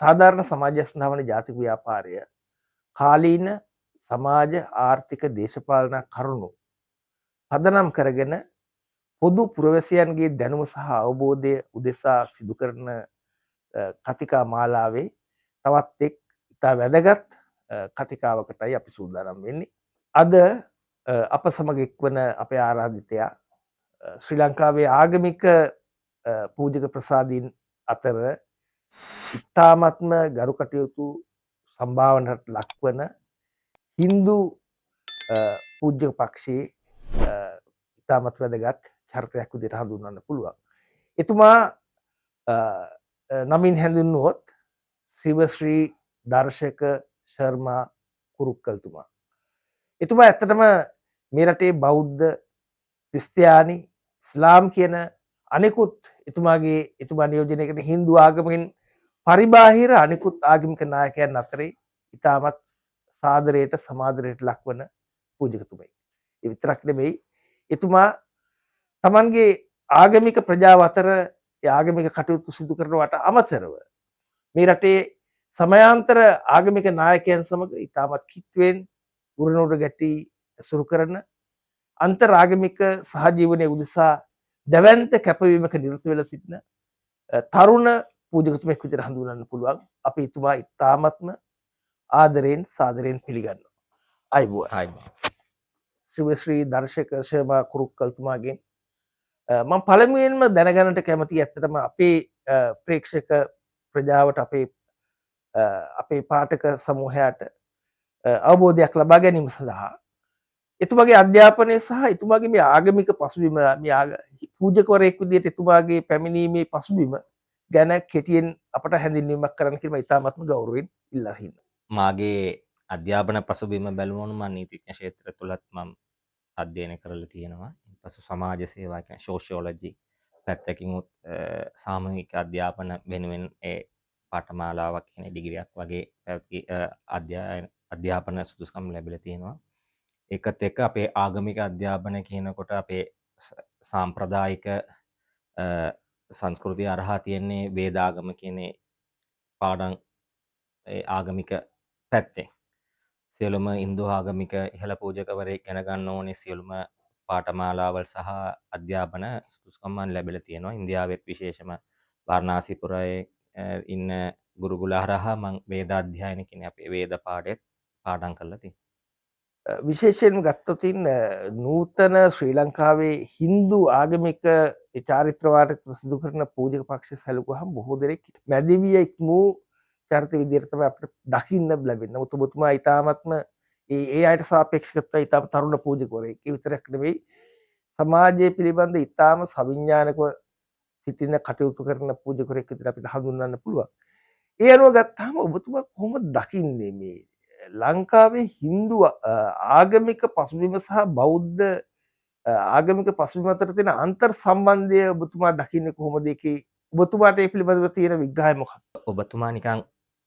සාධාරණ සමාජයක් සඳහා වන ජාතික ව්‍යාපාරය කාලීන සමාජ ආර්ථික දේශපාලන කරුණු පදනම් කරගෙන පොදු පුරවැසියන්ගේ දැනුම සහ අවබෝධය උදෙසා සිදු කරන කතිකා මාලාවේ තවත් එක් ඉතා වැදගත් කතිකාවකටයි අපි සූදානම් වෙන්නේ. අද අප සමග එක්වන අපේ ආරාධිතයා ශ්‍රී ලංකාවේ ආගමික පූජක ප්‍රසාදීන් අතර ඉතාමත්ම ගරු කටයුතු සම්භාවනට ලක්වන හින්දු පූජ්‍ය පක්ෂයේ ඉතාමත් වැදගත් චරිතයක් විදිහට හඳුන්වන්න පුළුවන්. එතුමා නමින් හැඳින්වුවොත් ශ්‍රී දර්ශක ශර්මා කුරුක්කල්තුමා. එතුමා ඇත්තටම මේ රටේ බෞද්ධ, ක්‍රිස්තියානි, ඉස්ලාම් කියන අනෙකුත් එතුමා නියෝජනය කරන හින්දු ආගමකින් පරිබාහිර අනෙකුත් ආගමික නායකයන් අතරේ ඉතාමත් සාදරයට සමාදරයට ලක්වන පූජකතුමයි. ඒ විතරක් නෙමෙයි, එතුමා තමන්ගේ ආගමික ප්‍රජාව අතර ආගමික කටයුතු සිදු කරනවට අමතරව මේ රටේ සමයාන්තර ආගමික නායකයන් සමග ඉතාමත් කිට්ටුවෙන් උරනුර ගැටි ඇසුරු කරන අන්තර් ආගමික සහජීවනයේ උදෙසා දැවැන්ත කැපවීමක නිරත වෙලා සිටින තරුණ පූජකතුමෙක් විදිහට හඳුන්වන්න පුළුවන්. අපි එතුමා ඉතාමත්ම ආදරයෙන් සාදරයෙන් පිළිගන්නවා. අයබෝවන්. ශ්‍රී දර්ශක ශර්මා කුරුක්කල්තුමාගෙන් මම පළමුවෙන්ම දැනගන්නට කැමතියි ඇත්තටම අපේ ප්‍රේක්ෂක ප්‍රජාවට අපේ පාඨක සමූහයට අවබෝධයක් ලබා ගැනීම සඳහා එතුමාගේ අධ්‍යාපනය සහ එතුමාගේ මේ ආගමික පසුබිම, මේ පූජකවරයෙක් විදිහට එතුමාගේ පැමිණීමේ පසුබිම ගැන කෙටියෙන් අපට හැඳින්වීමක් කරන්න කියලා ඉතාමත්ම ගෞරවයෙන් ඉල්ලා හිටිනවා. මාගේ අධ්‍යාපන පසුබිම බැලුවොත් මම නීතිඥ ක්ෂේත්‍ර තුලත් මම අධ්‍යයනය කරලා තියෙනවා. ඊපසු සමාජ සේවා කියන්නේ සෝෂියොලොජි පැත්තකින් උත් සාමූහික අධ්‍යාපන වෙනුවෙන් ඒ පාඨමාලාවක් කියන ඩිග්‍රියක් වගේ අධ්‍යාපන සුදුසුකම් ලැබිලා තියෙනවා. ඒකත් එක්ක අපේ ආගමික අධ්‍යාපනය කියනකොට අපේ සාම්ප්‍රදායික සංස්කෘතිය අරහා තියෙන්නේ වේදාගම කියන පාඩම් ආගමික පැත්තෙන්. සියලුම ඉන්දු ආගමික ඉහළ පූජකවරයෙක් ගැන ගන්න ඕනේ සියලුම පාඨමාලාවල් සහ අධ්‍යාපන සුදුසුකම් ලැබිලා තියෙනවා. ඉන්දියාවෙත් විශේෂම වාරණාසිපුරයේ ඉන්න ගුරුකුල හරහා මම වේද අධ්‍යයනය කියන අපේ වේද පාඩෙත් පාඩම් කරලා තියෙනවා. විශේෂයෙන් ගත්තොත් නූතන ශ්‍රී ලංකාවේ හින්දු ආගමික චාරිත්‍ර වාරිත්‍ර සිදු කරන පූජක පක්ෂ සැලකුවහම බොහෝ දෙනෙක් මැදිවිය ඉක්මූ චරිත විදිහට තමයි අපිට දකින්න ලැබෙන්නේ. නමුත් ඔබතුමා ඊටාත්ම ඒ අයට සාපේක්ෂව ඊටාම තරුණ පූජකවරයෙක්. ඒ විතරක් නෙවෙයි, සමාජයේ පිළිබඳ ඊටාම සවිඥානිකව සිටින කටයුතු කරන පූජකවරයෙක් විදිහට අපිට හඳුන්වන්න පුළුවන්. ඒ අනුව ගත්තාම ඔබතුමා කොහොමද දකින්නේ මේ ලංකාවේ හින්දු ආගමික පසුබිම සහ බෞද්ධ ආගමික පසුබිම අතර තියෙන අන්තර් සම්බන්ධය ඔබතුමා දකින්නේ කොහොමද? ඒකේ ඔබතුමාට ඒ පිළිබඳව තියෙන විග්‍රහය මොකක්ද? ඔබතුමා නිකන්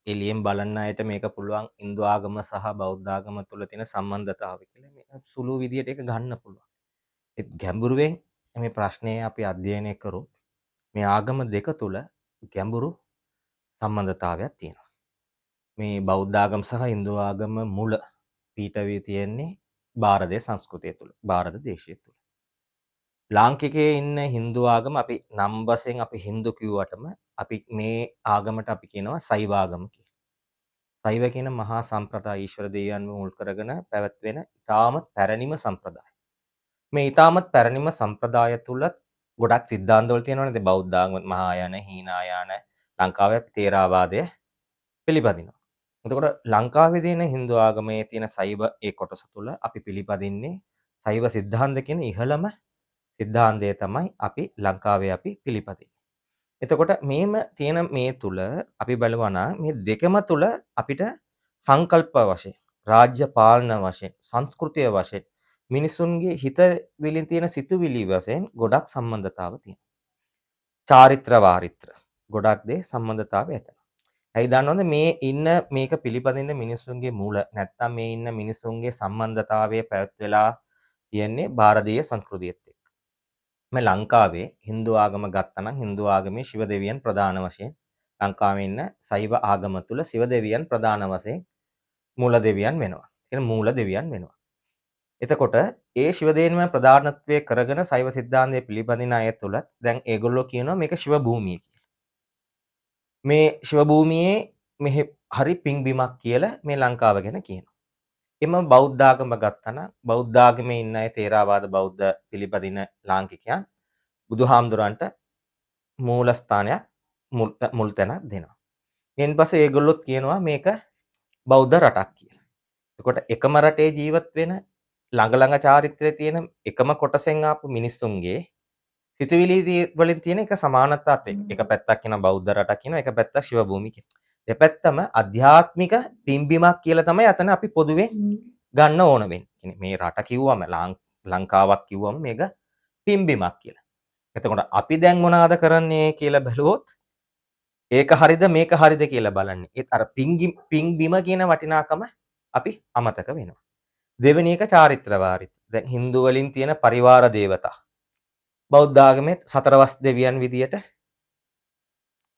එළියෙන් බලන්න අයට මේක පුළුවන් ඉන්දු ආගම සහ බෞද්ධ ආගම තුළ තියෙන සම්බන්ධතාවය කියලා මේ සුළු විදියට ඒක ගන්න පුළුවන්. ඒ ගැඹුරුවෙන් මේ ප්‍රශ්නය අපි අධ්‍යයනය කරොත් මේ ආගම දෙක තුළ ගැඹුරු සම්බන්ධතාවයක් තියෙනවා. මේ බෞද්ධ ආගම සහ ඉන්දු ආගම මුල පීඨ වී තියෙන්නේ ಭಾರತ සංස්කෘතිය තුළ, ಭಾರತ දේශය තුළ. ලාංකිකයේ ඉන්න හින්දු ආගම අපි නම් වශයෙන් අපි හින්දු කිව්වටම අපි මේ ආගමට අපි කියනවා සෛව ආගම කියලා. සෛව කියන මහා සම්ප්‍රදාය ඊශ්වර දෙවියන් මුල් කරගෙන පැවැත්වෙන ඉතාමත් පැරණිම සම්ප්‍රදාය. මේ ඉතාමත් පැරණිම සම්ප්‍රදාය තුල ගොඩක් සිද්ධාන්තවල තියෙනවනේ. ඒ බෞද්ධ ආගම, මහායාන, හීනායාන, ලංකාවේ තේරාවාදය පිළිපදිනවා. එතකොට ලංකාවේ තියෙන හින්දු ආගමේ තියෙන සෛව ඒ කොටස තුල අපි පිළිපදින්නේ සෛව සිද්ධාන්ත කියන ඉහළම සිද්ධාන්තය තමයි අපි ලංකාවේ අපි පිළිපදින්නේ. එතකොට මේම තියෙන මේ තුල අපි බලනවා නම් මේ දෙකම තුල අපිට සංකල්ප වශයෙන්, රාජ්‍ය පාලන වශයෙන්, සංස්කෘතිය වශයෙන්, මිනිසුන්ගේ හිත විලින් තියෙන සිතුවිලි වශයෙන් ගොඩක් සම්බන්ධතාව තියෙනවා. චාරිත්‍ර වාරිත්‍ර ගොඩක් දේ සම්බන්ධතාවය ඇත. ඇයි දන්නවද මේ ඉන්න මේක පිළිපදින්න මිනිසුන්ගේ මූල නැත්තම් මේ ඉන්න මිනිසුන්ගේ සම්බන්ධතාවය පැවැත්වෙලා තියෙන්නේ ಭಾರತೀಯ සංස්කෘතියත් එක්ක. මේ ලංකාවේ හින්දු ආගම ගත්තනම් හින්දු ආගමේ ශිව දෙවියන් ප්‍රධාන වශයෙන් ලංකාවේ ඉන්න සෛව ආගම තුල ශිව දෙවියන් ප්‍රධාන වශයෙන් මූල දෙවියන් වෙනවා. කියන මූල දෙවියන් වෙනවා. එතකොට ඒ ශිව දෙවියන්ම ප්‍රධානත්වයේ කරගෙන සෛව සිද්ධාන්තය පිළිපදින අය තුල දැන් ඒගොල්ලෝ කියනවා මේක ශිව භූමිය කියලා. මේ ශිව භූමියේ මෙහි හරි පිංබිමක් කියලා මේ ලංකාව ගැන කියනවා. එම බෞද්ධ ආගම ගත්තා නම් බෞද්ධ ආගමේ ඉන්න අය තේරාවාද බෞද්ධ පිළිපදින ලාංකිකයන් බුදුහාමුදුරන්ට මූල ස්ථානයක් මුල් තැනක් දෙනවා. ඊට පස්සේ ඒගොල්ලොත් කියනවා මේක බෞද්ධ රටක් කියලා. එතකොට එකම රටේ ජීවත් වෙන ළඟ චාරිත්‍රයේ තියෙන එකම කොටසෙන් ආපු මිනිස්සුන්ගේ සිතුවිලි වලින් තියෙන එක සමානතාවත් එක පැත්තක් කියන බෞද්ධ රටක් කියන එක පැත්තක් ශිව භූමිය කියන. දෙපැත්තම අධ්‍යාත්මික පිම්බීමක් කියලා තමයි අතන අපි පොදුවේ ගන්න ඕන වෙන්නේ. මේ රට කිව්වම ලංකාවක් කිව්වම මේක පිම්බීමක් කියලා. එතකොට අපි දැන් මොනවාද කරන්නේ කියලා බැලුවොත් ඒක හරිද මේක හරිද කියලා බලන්නේ. ඒත් අර පිම්බීම කියන වටිනාකම අපි අමතක වෙනවා. දෙවෙනි එක චාරිත්‍ර වාරිත්‍ර. දැන් Hindu වලින් තියෙන පරිවාර දේවතා. බෞද්ධ ආගමේ සතරවස් දෙවියන් විදියට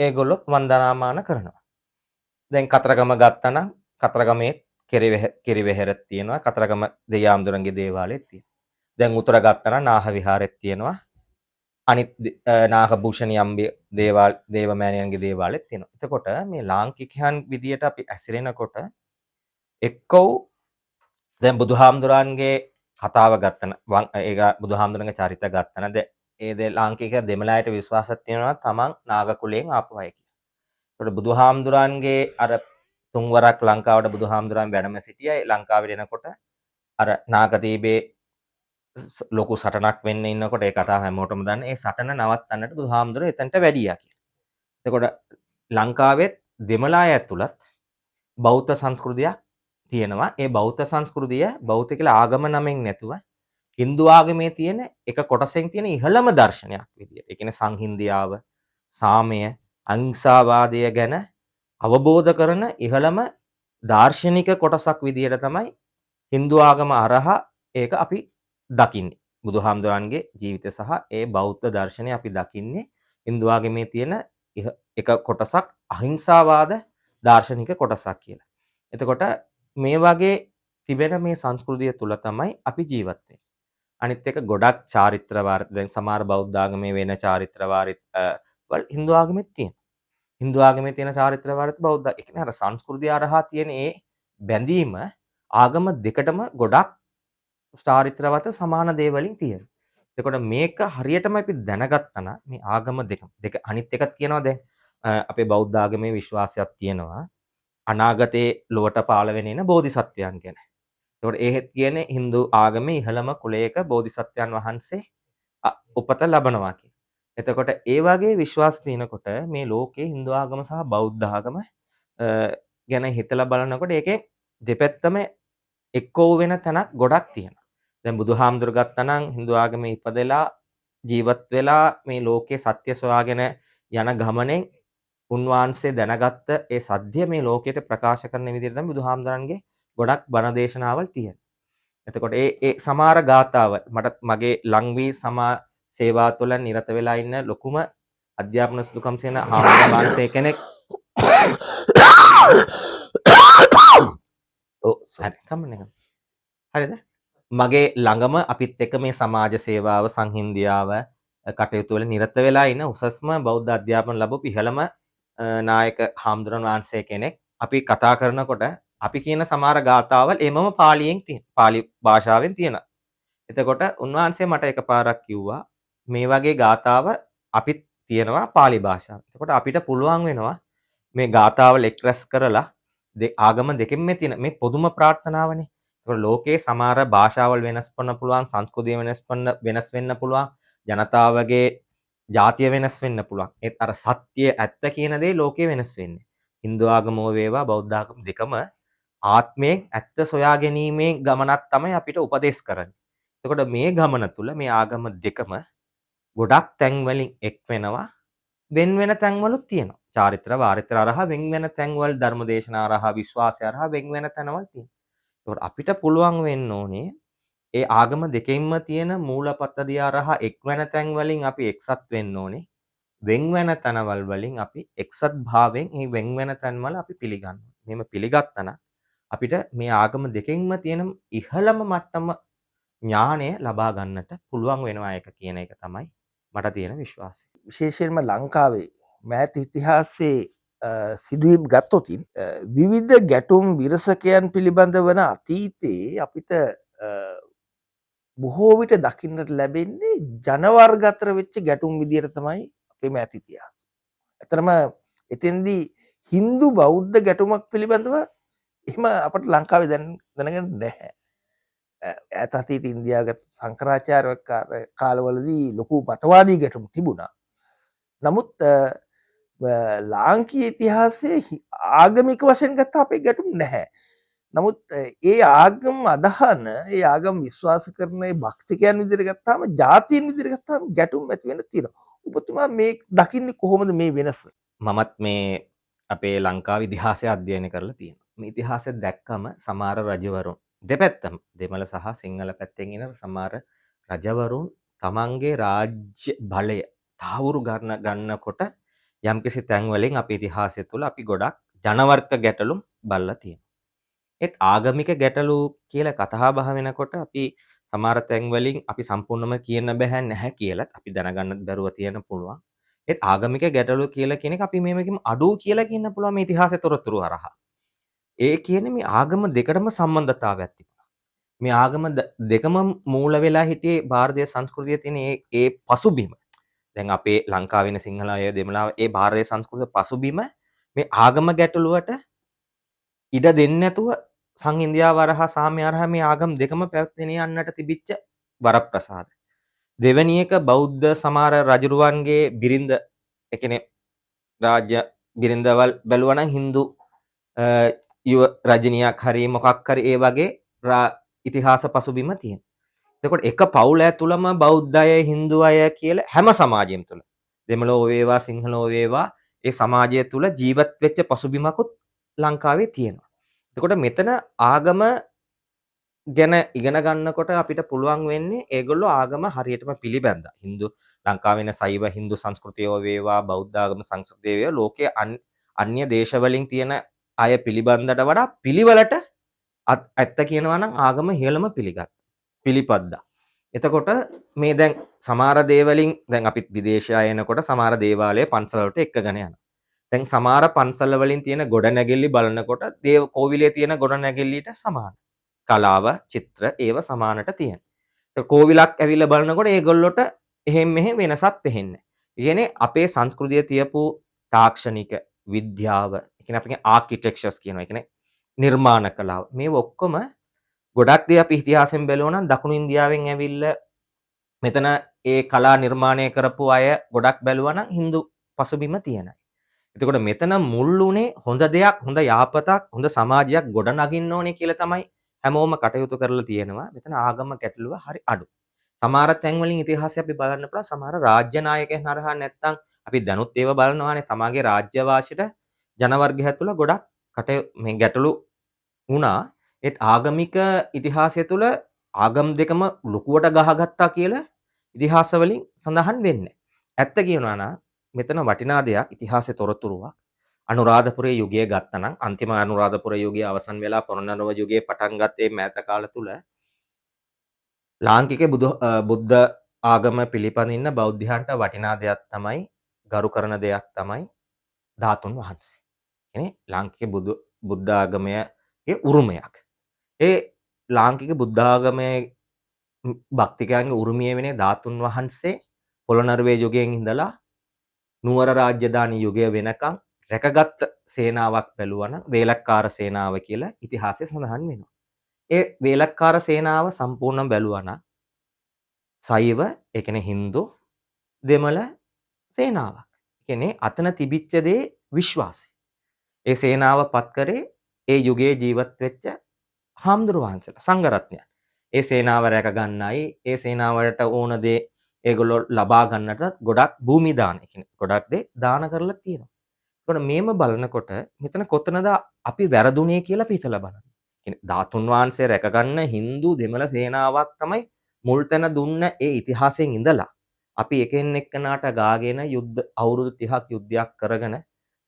ඒගොල්ලෝ වන්දනාමාන කරනවා. දැන් කතරගම ගත්තා නම් කතරගමේ කිරිවෙහෙරක් තියෙනවා. කතරගම දෙයාම්දුරන්ගේ දේවාලයක් තියෙනවා. දැන් උතුර ගත්තා නම් නාහ විහාරයක් තියෙනවා. අනිත් නාගභූෂණ යම්බේ දේවමෑණියන්ගේ දේවාලයක් තියෙනවා. එතකොට මේ ලාංකිකයන් විදියට අපි ඇසිරෙනකොට එක්කෝ දැන් බුදුහාමුදුරන්ගේ කතාව ගත්තන ඒක බුදුහාමුදුරන්ගේ චරිත ගත්තන ඒ ලාංකික දෙමළායට විශ්වාසයක් තියෙනවා තමන් නාග කුලයෙන් ආපු අය කියලා. ඒකට බුදුහාමුදුරන්ගේ අර තුන්වරක් ලංකාවට බුදුහාමුදුරන් වැඩම සිටියයි ලංකාවට එනකොට අර නාගදීපේ ලොකු සටනක් වෙන්න ඉන්නකොට ඒ කතාව හැමෝටම දන්න. ඒ සටන නවත්තන්නට බුදුහාමුදුර එතනට වැඩියා කියලා. එතකොට ලංකාවෙත් දෙමළාය ඇතුළත් බෞද්ධ සංස්කෘතියක් තියෙනවා. ඒ බෞද්ධ සංස්කෘතිය බෞද්ධ කියලා ආගම නමෙන් නැතුව Hindu ආගමේ තියෙන එක කොටසෙන් තියෙන ඉහළම දර්ශනයක් විදියට. ඒ කියන්නේ සංහින්දියාව, සාමය, අහිංසාවාදය ගැන අවබෝධ කරන ඉහළම දාර්ශනික කොටසක් විදියට තමයි Hindu ආගම අරහා ඒක අපි දකින්නේ. බුදුහාමුදුරන්ගේ ජීවිතය සහ ඒ බෞද්ධ දර්ශනය අපි දකින්නේ Hindu ආගමේ තියෙන එක කොටසක් අහිංසාවාද දාර්ශනික කොටසක් කියලා. එතකොට මේ වගේ තිබෙන මේ සංස්කෘතිය තුල තමයි අපි ජීවත් වෙන්නේ. අනිත් එක ගොඩක් චාරිත්‍ර වාරිත්‍ර දැන් සමහර බෞද්ධ ආගමේ වෙන චාරිත්‍ර වාරිත්‍ර වල Hindu ආගමෙත් තියෙනවා. Hindu ආගමේ තියෙන චාරිත්‍ර වාරිත්‍ර බෞද්ධ ඒ කියන්නේ අර සංස්කෘතිය අරහා තියෙන ඒ බැඳීම ආගම දෙකටම ගොඩක් චාරිත්‍රවත සමාන දේවලින් තියෙනවා. එතකොට මේක හරියටම අපි දැනගත්තා නම් මේ ආගම දෙක අනිත් එකත් කියනවා දැන් අපේ බෞද්ධ ආගමේ විශ්වාසයක් තියෙනවා. අනාගතයේ ලොවට පාළ වෙන එන බෝධිසත්වයන් ගැන. ඒකට ඒහෙත් කියන්නේ Hindu ආගමේ ඉහළම කුලයක බෝධිසත්වයන් වහන්සේ උපත ලබනවා කියන. එතකොට ඒ වගේ විශ්වාස තියෙනකොට මේ ලෝකේ Hindu ආගම සහ බෞද්ධ ආගම ගැන හිතලා බලනකොට ඒකේ දෙපැත්තම එක්කෝ වෙන තැනක් ගොඩක් තියෙනවා. දැන් බුදුහාමුදුරු ගත්තා නම් Hindu ආගමේ ඉපදලා ජීවත් වෙලා මේ ලෝකේ සත්‍ය සොයාගෙන යන ගමනෙන් උන්වහන්සේ දැනගත්ත ඒ සත්‍ය මේ ලෝකයට ප්‍රකාශ කරන විදිහට තමයි බුදුහාමුදුරන්ගේ ගොඩක් බණ දේශනාවල් තියෙන්නේ. එතකොට ඒ සමහර ගාථාව මට මගේ ලංවී සමා සේවා තුළ නිරත වෙලා ඉන්න ලොකුම අධ්‍යාපන සුදුකම් සේන හාමුදුරුවෝ වහන්සේ කෙනෙක් හරිද? මගේ ළඟම අපිත් එක්ක මේ සමාජ සේවාව සංහින්දියාව කටයුතු වල නිරත වෙලා ඉන්න උසස්ම බෞද්ධ අධ්‍යාපන ලැබපු ඉහළම නායක හාමුදුරන් වහන්සේ කෙනෙක් අපි කතා කරනකොට අපි කියන සමහර ගාථාවල් එමම පාලියෙන් තියෙන. පාලි භාෂාවෙන් තියෙනවා. එතකොට උන්වහන්සේ මට එකපාරක් කිව්වා මේ වගේ ගාථාව අපිත් තියෙනවා පාලි භාෂාව. එතකොට අපිට පුළුවන් වෙනවා මේ ගාථාවල් එක්රැස් කරලා ආගම දෙකෙන්ම තියෙන මේ පොදුම ප්‍රාර්ථනාවනේ. ඒතකොට ලෝකේ සමහර භාෂාවල් වෙනස් කරන්න පුළුවන්, සංස්කෘතිය වෙනස් වෙන්න පුළුවන්, ජනතාවගේ ජාතිය වෙනස් වෙන්න පුළුවන්. ඒත් අර සත්‍ය ඇත්ත කියන දේ ලෝකේ වෙනස් වෙන්නේ. Hindu ආගමෝ වේවා බෞද්ධ ආගම දෙකම ආත්මයෙන් ඇත්ත සොයා ගැනීමේ ගමනක් තමයි අපිට උපදෙස් කරන්නේ. එතකොට මේ ගමන තුල මේ ආගම දෙකම ගොඩක් තැන් වලින් එක් වෙනවා. වෙන වෙන තැන්වලුත් තියෙනවා. චාරිත්‍ර වාරිත්‍ර අරහා වෙන වෙන තැන්වල ධර්මදේශනා අරහා විශ්වාසය අරහා වෙන වෙන තැන්වල තියෙනවා. ඒකට අපිට පුළුවන් වෙන්න ඕනේ ඒ ආගම දෙකෙන්ම තියෙන මූලපත්තදිය අරහා එක් වෙන තැන් වලින් අපි එක්සත් වෙන්න ඕනේ. වෙන් වෙන තැනවල් වලින් අපි එක්සත් භාවයෙන් මේ වෙන් වෙන තැන්වල අපි පිළිගන්නවා. මෙහෙම පිළිගත්තා නම් අපිට මේ ආගම දෙකෙන්ම තියෙන ඉහළම මට්ටම ඥානය ලබා ගන්නට පුළුවන් වෙනවා එක කියන එක තමයි මට තියෙන විශ්වාසය. විශේෂයෙන්ම ලංකාවේ මෑත ඉතිහාසයේ සිදුවීම් ගත්තොතින් විවිධ ගැටුම් විරසකයන් පිළිබඳ වන අතීතයේ අපිට බොහෝ විට දකින්නට ලැබෙන්නේ ජනවර්ග අතර වෙච්ච ගැටුම් විදියට තමයි අපේ මෑත ඉතිහාසය. ඇත්තටම එතෙන්දී හින්දු බෞද්ධ ගැටුමක් පිළිබඳව එහෙම අපට ලංකාවේ දැනගෙන නැහැ. ඈත අතීත ඉන්දියාගත සංකරාචාර්ය කාලවලදී ලොකු මතවාදී ගැටුම් තිබුණා. නමුත් ලාංකීය ඉතිහාසයේ ආගමික වශයෙන් ගත්ත අපේ ගැටුම් නැහැ. නමුත් ඒ ආගම් අදහන ඒ ආගම් විශ්වාස කරන භක්තිකයන් විදිහට ගත්තාම ජාතීන් විදිහට ගත්තාම ගැටුම් ඇති වෙන තියෙනවා. ඔබතුමා මේ දකින්නේ කොහොමද මේ වෙනස? මමත් මේ අපේ ලංකාවේ ඉතිහාසය අධ්‍යයනය කරලා තියෙනවා. මේ ඉතිහාසය දැක්කම සමහර රජවරුන් දෙපැත්තම දෙමළ සහ සිංහල පැත්තෙන් එන සමහර රජවරුන් තමන්ගේ රාජ්‍ය බලය තහවුරු ගන්නකොට යම්කිසි තැන්වලින් අපේ ඉතිහාසය තුළ අපි ගොඩක් ජනවර්ග ගැටලුම් බලලා තියෙනවා. ඒත් ආගමික ගැටලු කියලා කතා බහ වෙනකොට අපි සමහර තැන්වලින් අපි සම්පූර්ණම කියන්න බෑ නැහැ කියලා අපි දැනගන්න බැරුව තියෙන පුළුවන්. ඒත් ආගමික ගැටලු කියලා කියන එක අපි මේකෙම අඩු කියලා කියන්න පුළුවන් මේ ඉතිහාසය තොරතුරු හරහා. ඒ කියන්නේ මේ ආගම දෙකටම සම්බන්ධතාවයක් තිබුණා. මේ ආගම දෙකම මූල වෙලා හිටියේ ಭಾರತೀಯ සංස්කෘතියේ තියෙන ඒ පසුබිම. දැන් අපේ ලංකාවේ ඉන්න සිංහල අය දෙමළ ඒ ಭಾರತೀಯ සංස්කෘතිය පසුබිම මේ ආගම ගැටලුවට ඉඩ දෙන්නේ නැතුව සංඉන්දියාව හරහා සාමය හරහා මේ ආගම් දෙකම පැවැත්ගෙන යන්නට තිබිච්ච වරප්‍රසාද. දෙවැනි එක බෞද්ධ සමහර රජුරුවන්ගේ බිරිඳ ඒ කියන්නේ රාජ්‍ය බිරිඳවල් බැලුවා නම් Hindu යුව රජිනියක් හරි මොකක් හරි ඒ වගේ ඉතිහාස පසුබිම තියෙනවා. එතකොට එක පවුල ඇතුළම බෞද්ධ අය Hindu අය කියලා හැම සමාජයම තුළ දෙමළෝ වේවා සිංහලෝ වේවා ඒ සමාජය තුළ ජීවත් වෙච්ච පසුබිමකුත් ලංකාවේ තියෙනවා. එතකොට මෙතන ආගම ගැන ඉගෙන ගන්නකොට අපිට පුළුවන් වෙන්නේ ඒගොල්ලෝ ආගම හරියටම පිළිබැඳා. Hindu ලංකාවේ ඉන්න සෛව Hindu සංස්කෘතියෝ වේවා බෞද්ධ ආගම සංස්කෘතිය වේවා ලෝකයේ අන්‍ය දේශවලින් තියෙන අය පිළිබඳට වඩා පිළිවෙලට ඇත්ත කියනවා නම් ආගම ඉහළම පිළිපද්දා. එතකොට මේ දැන් සමහර දේවලින් දැන් අපිත් විදේශය එනකොට සමහර දේවාලය පන්සල වලට එක්කගෙන යනවා. දැන් සමහර පන්සල වලින් තියෙන ගොඩනැගිලි බලනකොට දේව කෝවිලේ තියෙන ගොඩනැගිල්ලට සමාන. කලාව, චිත්‍ර ඒව සමානට තියෙනවා. ඒක කෝවිලක් ඇවිල්ලා බලනකොට ඒගොල්ලොට එහෙම මෙහෙම වෙනසක් පෙහෙන්නේ. ඒ කියන්නේ අපේ සංස්කෘතිය තියපු තාක්ෂණික විද්‍යාව, ඒ කියන්නේ අපේ ආකිටෙක්චර්ස් කියනවා. ඒ කියන්නේ නිර්මාණ කලාව. මේව ඔක්කොම ගොඩක් දේ අපි ඉතිහාසයෙන් බැලුවා නම් දකුණු ඉන්දියාවෙන් ඇවිල්ලා මෙතන ඒ කලා නිර්මාණය කරපු අය ගොඩක් බැලුවා නම් Hindu පසුබිම තියෙනවා. එතකොට මෙතන මුල් උනේ හොඳ දෙයක්, හොඳ යාපතක්, හොඳ සමාජයක් ගොඩනගින්න ඕනේ කියලා තමයි හැමෝම කටයුතු කරලා තියෙනවා. මෙතන ආගම ගැටලුව හරි අඩු. සමහර තැන්වලින් ඉතිහාසය අපි බලන්න පුළුවන් සමහර රාජ්‍ය නායකයන් හරහා නැත්තම් අපි දැනුත් ඒව බලනවානේ තමගේ රාජ්‍ය වාසියට ජනවර්ගය තුළ ගොඩක් මේ ගැටලු වුණා. ඒත් ආගමික ඉතිහාසය තුළ ආගම් දෙකම ලොකුවට ගහගත්තා කියලා ඉතිහාස වලින් සඳහන් වෙන්නේ. ඇත්ත කියනවා නම් මෙතන වටිනා දෙයක් ඉතිහාසයේ තොරතුරුවක් අනුරාධපුරයේ යුගය ගත්තා නම් අන්තිම අනුරාධපුර යුගයේ අවසන් වෙලා පොරණරුව යුගයේ පටන් ගත්තේ මෑත කාල තුල ලාංකික බුද්ධ ආගම පිළිපදින්න බෞද්ධයන්ට වටිනා දෙයක් තමයි ගරු කරන දෙයක් තමයි ධාතුන් වහන්සේ. කියන්නේ ලාංකික බුද්ධ ආගමයේ උරුමයක්. ඒ ලාංකික බුද්ධ ආගමේ භක්තිකයන්ගේ උරුමය වෙන්නේ ධාතුන් වහන්සේ පොළොන්නරුවේ යුගයෙන් ඉඳලා නුවර රාජධානි යුගය වෙනකම් රැකගත් සේනාවක් බැලුවා නම් වේලක්කාර සේනාව කියලා ඉතිහාසයේ සඳහන් වෙනවා. ඒ වේලක්කාර සේනාව සම්පූර්ණ බැලුවා නම් සෛව ඒ කියන්නේ Hindu දෙමළ සේනාවක්. ඒ කියන්නේ අතන තිබිච්ච දේ විශ්වාසය. ඒ සේනාව පත් කරේ ඒ යුගයේ ජීවත් වෙච්ච හාමුදුරුවෝ වහන්සේලා සංඝරත්නයන්. ඒ සේනාව රැක ගන්නයි ඒ සේනාවට ඕන දේ ඒගොල්ලෝ ලබා ගන්නට ගොඩක් භූමි දාන කියන්නේ ගොඩක් දේ දාන කරලා තියෙනවා. ඒකට මේම බලනකොට මෙතන කොතනද අපි වැරදුනේ කියලා අපි හිතලා බලන්න. කියන්නේ ධාතුන් වහන්සේ රැක ගන්න Hindu දෙමළ සේනාවක් තමයි මුල් තැන දුන්න ඒ ඉතිහාසයෙන් ඉඳලා අපි එකෙන් එක්කෙනාට ගාගෙන අවුරුදු 30ක් යුද්ධයක් කරගෙන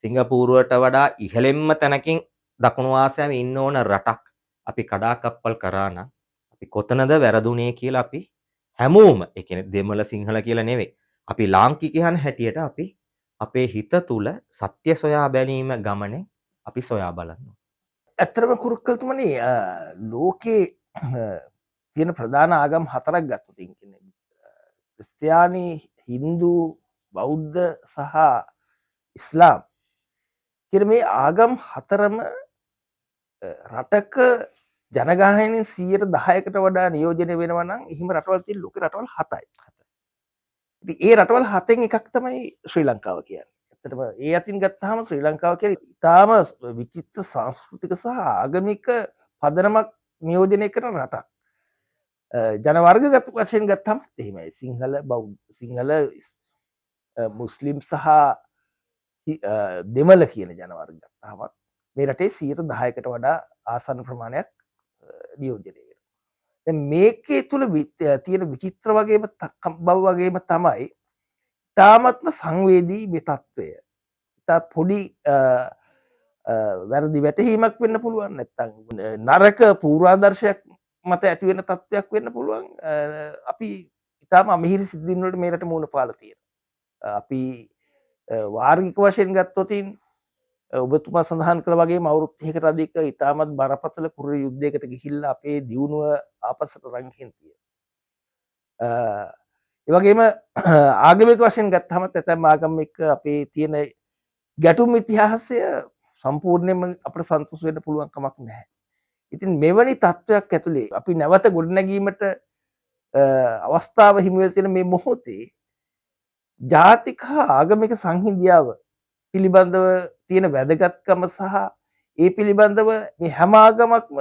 සිංගප්පූරුවට වඩා ඉහළින්ම තැනකින් දකුණු ආසියාවේ ඉන්න ඕන රටක් අපි කඩාකප්පල් කරා නම් අපි කොතනද වැරදුනේ කියලා අපි හැමෝම ඒ කියන්නේ දෙමළ සිංහල කියලා නෙවෙයි. අපි ලාංකිකයන් හැටියට අපි අපේ හිත තුල සත්‍ය සොයා බැලීම ගමනේ අපි සොයා බලන්න. ඇත්තටම කුරුක්කල්තුමනි ලෝකේ තියෙන ප්‍රධාන ආගම් 4ක් ගත්තොත් කියන්නේ ක්‍රිස්තියානි, හින්දු, බෞද්ධ සහ ඉස්ලාම් කියන මේ ආගම් 4ම රටක ජනගහනයෙන් 10%කට වඩා නියෝජනය වෙනවා නම් එහෙම රටවල් තියෙන ලෝකේ රටවල් 7යි. ඉතින් ඒ රටවල් 7න් එකක් තමයි ශ්‍රී ලංකාව කියන්නේ. ඇත්තටම ඒ අතින් ගත්තාම ශ්‍රී ලංකාව කියන්නේ ඉතාම විචිත්‍ර සංස්කෘතික සහ ආගමික පදනමක් නියෝජනය කරන රටක්. ජනවර්ගගත වශයෙන් ගත්තම එහෙමයි. සිංහල, බෞද්ධ, සිංහල, මුස්ලිම් සහ දෙමළ කියන ජනවර්ග ගත්තාම මේ රටේ 10%කට වඩා ආසන්න ප්‍රමාණයක් නියෝජනය වෙනවා. දැන් මේකේ තුල තියෙන විචිත්‍ර වගේම බව වගේම තමයි ඉතාමත්ම සංවේදී මේ තත්ත්වය. ඉතා පොඩි වැරදි වැටහීමක් වෙන්න පුළුවන්, නැත්නම් නරක පූර්වාදර්ශයක් මත ඇති වෙන තත්ත්වයක් වෙන්න පුළුවන්. අපි ඉතාම අමිහිරි සිද්ධීන් වලට මේ රට මුහුණ පාලා තියෙනවා. අපි වාර්ගික වශයෙන් ගත්තොතින් ඔබතුමා සඳහන් කළ වගේම අවුරුදු 30කට අධික ඉතාමත් බරපතල කුර යුද්ධයකට ගිහිල්ලා අපේ දියුණුව ආපස්සට රංගෙන් තියෙනවා. ඒ වගේම ආගමික වශයෙන් ගත්තාම ඇතැම් ආගම් එක්ක අපේ තියෙන ගැටුම් ඉතිහාසය සම්පූර්ණයෙන්ම අපිට සන්තෝෂ වෙන්න පුළුවන් කමක් නැහැ. ඉතින් මෙවැනි තත්ත්වයක් ඇතුලේ අපි නැවත ගොඩනැගීමට අවස්ථාව හිමි වෙලා තියෙන මේ මොහොතේ ජාතික ආගමික සංහිඳියාව පිළිබඳව තියෙන වැදගත්කම සහ ඒ පිළිබඳව මේ හැම ආගමක්ම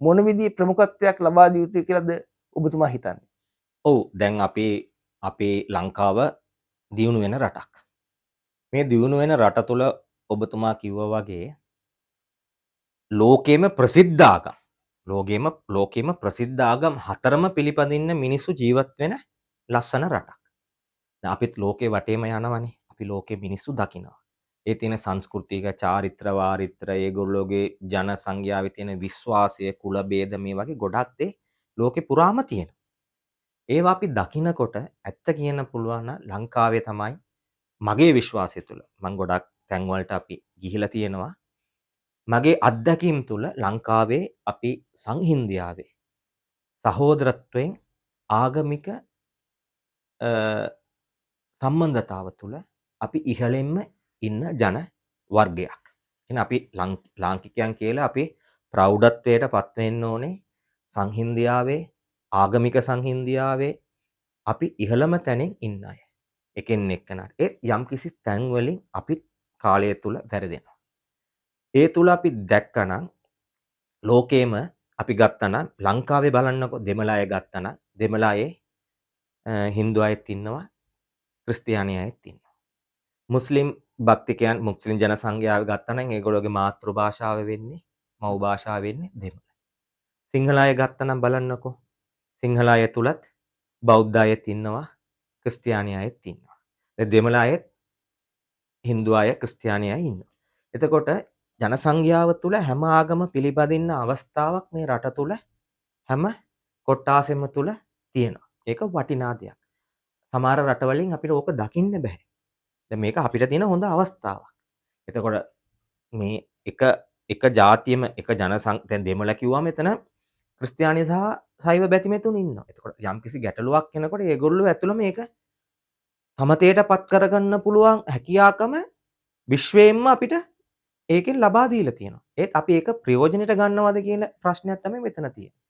මොන විදිහේ ප්‍රමුඛත්වයක් ලබා දිය යුතුයි කියලාද ඔබතුමා හිතන්නේ? ඔව් දැන් අපේ ලංකාව දියුණු වෙන රටක්. මේ දියුණු වෙන රට තුළ ඔබතුමා කිව්වා වගේ ලෝකෙම ප්‍රසිද්ධ ආගම් 4ම පිළිපදින්න මිනිස්සු ජීවත් වෙන ලස්සන රටක්. දැන් අපිත් ලෝකේ වටේම යනවනේ. අපි ලෝකේ මිනිස්සු දකිනවා. ඒ තියෙන සංස්කෘතික චාරිත්‍ර වාරිත්‍ර ඒගොල්ලෝගේ ජන සංඛ්‍යාවේ තියෙන විශ්වාසය කුල ભેද මේ වගේ ගොඩක් දේ ලෝකේ පුරාම තියෙනවා. ඒවා අපි දකිනකොට ඇත්ත කියන්න පුළුවන් නම් ලංකාවේ තමයි මගේ විශ්වාසය තුළ මම ගොඩක් තැන්වලට අපි ගිහිලා තියෙනවා. මගේ අත්දැකීම් තුළ ලංකාවේ අපි සංහින්දියාවේ සහෝදරත්වයෙන් ආගමික සම්බන්ධතාව තුළ අපි ඉහළින්ම ඉන්න ජන වර්ගයක්. එහෙනම් අපි ලාංකිකයන් කියලා අපි ප්‍රෞಢත්වයට පත් වෙන්න ඕනේ සංහින්දියාවේ ආගමික සංහින්දියාවේ අපි ඉහළම තැනින් ඉන්න අය. එකෙන් එක්කනට ඒ යම්කිසි තැන් වලින් අපි කාලය තුල වැරදෙනවා. ඒ තුල අපි දැක්කනම් ලෝකේම අපි ගත්තනම් ලංකාවේ බලන්නකො දෙමළ අය ගත්තනම් දෙමළ අය හින්දු අයත් ඉන්නවා ක්‍රිස්තියානි අයත් ඉන්නවා. මුස්ලිම් භක්තිකයන් මුස්ලිම් ජන සංඛ්‍යාව ගත්තනම් ඒගොල්ලෝගේ මාතෘ භාෂාව වෙන්නේ මව් භාෂාව වෙන්නේ දෙමළ. සිංහල අය ගත්තනම් බලන්නකො සිංහල අය තුලත් බෞද්ධ අයත් ඉන්නවා ක්‍රිස්තියානි අයත් ඉන්නවා. දෙමළ අයත් හින්දු අය ක්‍රිස්තියානි අය ඉන්නවා. එතකොට ජන සංඛ්‍යාව තුල හැම ආගම පිළිපදින්න අවස්ථාවක් මේ රට තුල හැම කොට්ටාසෙම තුල තියෙනවා. ඒක වටිනා දෙයක්. සමහර රටවලින් අපිට ඕක දකින්න බෑ. දැන් මේක අපිට තියෙන හොඳ අවස්ථාවක්. එතකොට මේ එක ජාතියෙම එක දැන් දෙමළ කිව්වම එතන ක්‍රිස්තියානි සහ සෛව බැතිමතුන් ඉන්නවා. එතකොට යම්කිසි ගැටලුවක් එනකොට ඒගොල්ලෝ ඇතුළම මේක සමතයට පත් කරගන්න පුළුවන් හැකියාකම විශ්වයෙන්ම අපිට ඒකෙන් ලබා දීලා තියෙනවා. ඒත් අපි ඒක ප්‍රයෝජනෙට ගන්නවද කියන ප්‍රශ්නයක් තමයි මෙතන තියෙන්නේ.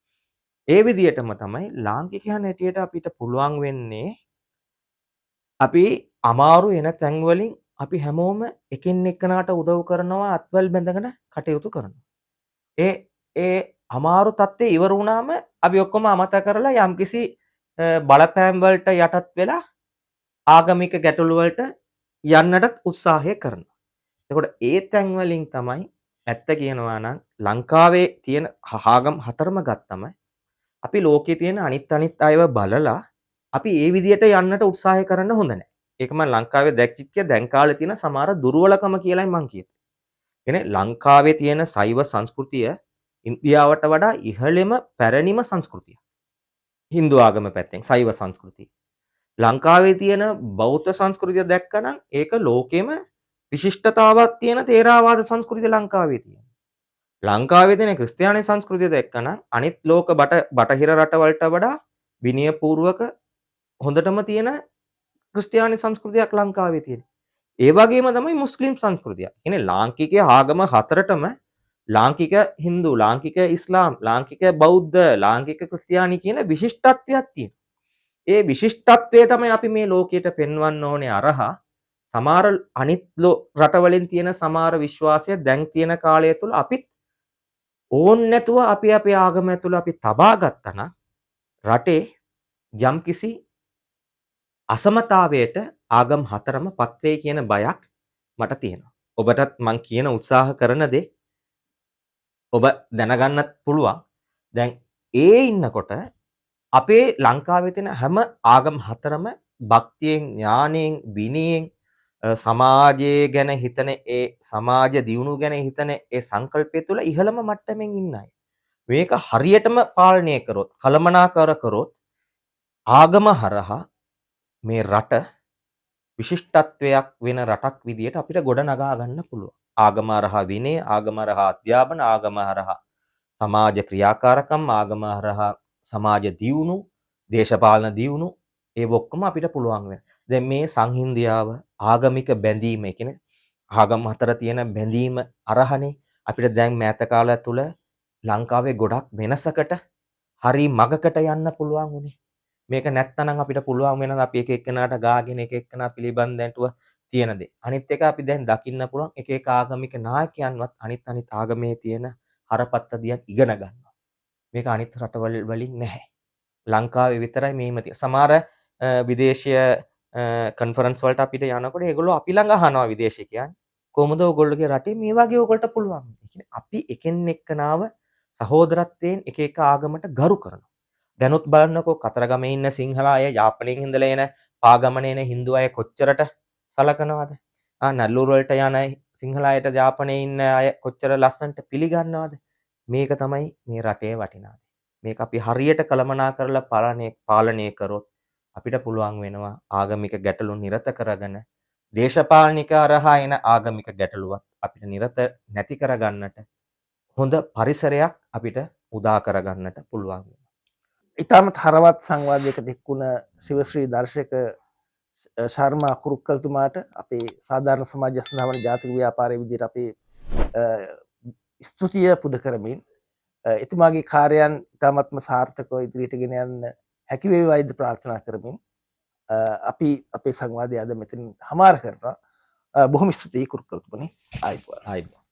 ඒ විදිහටම තමයි ලාංකිකයන් හැටියට අපිට පුළුවන් වෙන්නේ අපි අමාරු එන තැන් වලින් අපි හැමෝම එකින් එක්කනට උදව් කරනවා අත්වල බැඳගෙන කටයුතු කරනවා. ඒ අමාරු තත්ත්වයේ ඉවර වුණාම අපි ඔක්කොම අමතක කරලා යම්කිසි බලපෑම් වලට යටත් වෙලා ආගමික ගැටලු වලට යන්නටත් උත්සාහය කරනවා. එතකොට ඒ තැන් වලින් තමයි ඇත්ත කියනවා නම් ලංකාවේ තියෙන ආගම් 4ම ගත්තම අපි ලෝකේ තියෙන අනිත් අයව බලලා අපි ඒ විදිහට යන්නට උත්සාහය කරන්න හොඳ නැහැ. ඒක මම ලංකාවේ දැක්චිච්ච දැන් කාලේ තියෙන සමහර දුර්වලකම කියලායි මං කියන්නේ. කියන්නේ ලංකාවේ තියෙන සෛව සංස්කෘතිය ඉන්දියාවට වඩා ඉහළම පැරණිම සංස්කෘතිය. හින්දු ආගම පැත්තෙන් සෛව සංස්කෘතිය. ලංකාවේ තියෙන බෞද්ධ සංස්කෘතිය දැක්කනම් ඒක ලෝකෙම විශිෂ්ටතාවක් තියෙන තේරාවාද සංස්කෘතිය ලංකාවේ තියෙනවා. ලංකාවේ තියෙන ක්‍රිස්තියානි සංස්කෘතිය දැක්කනම් අනිත් ලෝක බටහිර රටවලට වඩා විනයපූර්වක හොඳටම තියෙන ක්‍රිස්තියානි සංස්කෘතියක් ලංකාවේ තියෙනවා. ඒ වගේම තමයි මුස්ලිම් සංස්කෘතිය. කියන්නේ ලාංකික ආගම හතරටම ලාංකික හින්දු, ලාංකික ඉස්ලාම්, ලාංකික බෞද්ධ, ලාංකික ක්‍රිස්තියානි කියන විශිෂ්ටත්වයක් තියෙනවා. ඒ විශිෂ්ටත්වය තමයි අපි මේ ලෝකයට පෙන්වන්න ඕනේ අරහා සමහර අනිත් රටවලින් තියෙන සමහර විශ්වාසය දැන් තියෙන කාලය තුල අපිත් ඕන් නැතුව අපි අපේ ආගම ඇතුළ අපි තබා ගත්තා නම් රටේ යම්කිසි අසමතාවයට ආගම් හතරම පත් වෙයි කියන බයක් මට තියෙනවා. ඔබටත් මං කියන උත්සාහ කරන දේ ඔබ දැනගන්නත් පුළුවන්. දැන් ඒ ඉන්නකොට අපේ ලංකාවේ තියෙන හැම ආගම් හතරම භක්තියෙන්, ඥානයෙන්, විනයෙන් සමාජය ගැන හිතන ඒ සමාජ දියුණුව ගැන හිතන ඒ සංකල්පය තුළ ඉහළම මට්ටමින් ඉන්න අය. මේක හරියටම පාලනය කරොත්, කළමනාකර කරොත් ආගම හරහා මේ රට විශිෂ්ටත්වයක් වෙන රටක් විදියට අපිට ගොඩ නගා ගන්න පුළුවන්. ආගම හරහා විනය, ආගම හරහා අධ්‍යාපන, ආගම හරහා සමාජ ක්‍රියාකාරකම්, ආගම හරහා සමාජ දියුණු, දේශපාලන දියුණු ඒ ඔක්කොම අපිට පුළුවන් වෙනවා. දැන් මේ සංහින්දියාව ආගමික බැඳීම කියන්නේ ආගම් අතර තියෙන බැඳීම අරහනේ අපිට දැන් මෑත කාලය තුල ලංකාවේ ගොඩක් වෙනසකට හරි මගකට යන්න පුළුවන් උනේ. මේක නැත්තනම් අපිට පුළුවන් වෙනද අපි එක එක්කෙනාට ගාගෙන එක එක්කෙනා පිළිබඳව තියෙන දේ. අනිත් එක අපි දැන් දකින්න පුළුවන් එක එක ආගමික නායකයන්වත් අනිත් ආගමේ තියෙන හරපත්තදියන් ඉගෙන ගන්නවා. මේක අනිත් රටවල් වලින් නැහැ. ලංකාවේ විතරයි මේම තියෙන්නේ. සමහර විදේශීය කන්ෆරන්ස් වලට අපිට යනකොට ඒගොල්ලෝ අපි ළඟ අහනවා විදේශිකයන් කොහොමද ඔයගොල්ලෝගේ රටේ මේ වගේ ඔයගොල්ලන්ට පුළුවන්. ඒ කියන්නේ අපි එකෙන් එක්කනාව සහෝදරත්වයෙන් එක එක ආගමට ගරු කරනවා. දැනුත් බලන්නකෝ කතරගමේ ඉන්න සිංහල අය යාපනයෙන් ඉඳලා එන පාගමන එන හින්දු අය කොච්චරට සලකනවද? නල්ලූර වලට යන සිංහල අයට යාපනයේ ඉන්න අය කොච්චර ලස්සනට පිළිගන්නවද? මේක තමයි මේ රටේ වටිනාකම. මේක අපි හරියට කළමනා කරලා පාලනය කරොත් අපිට පුළුවන් වෙනවා ආගමික ගැටලු නිරත කරගෙන දේශපාලනික අරහා එන ආගමික ගැටලුවත් අපිට නිරත නැති කරගන්නට හොඳ පරිසරයක් අපිට උදා කරගන්නට පුළුවන් වෙනවා. ඉතාමත් හරවත් සංවාදයකට එක්වුණ ශිවශ්‍රී දර්ශක ශර්මා කුරුක්කල්තුමාට අපේ සාධාරණ සමාජ ස්ථාවන ජාතික ව්‍යාපාරයේ විදිහට අපේ ස්තුතිය පුද කරමින් එතුමාගේ කාර්යයන් ඉතාමත්ම සාර්ථකව ඉදිරියට ගෙන යන්න හැකි වේවායිද ප්‍රාර්ථනා කරමින් අපි අපේ සංවාදය අද මෙතනින් හමාර කරනවා. බොහොම ස්තුතියි කුරුක්කල්තුමනි. ආයිබෝවන්.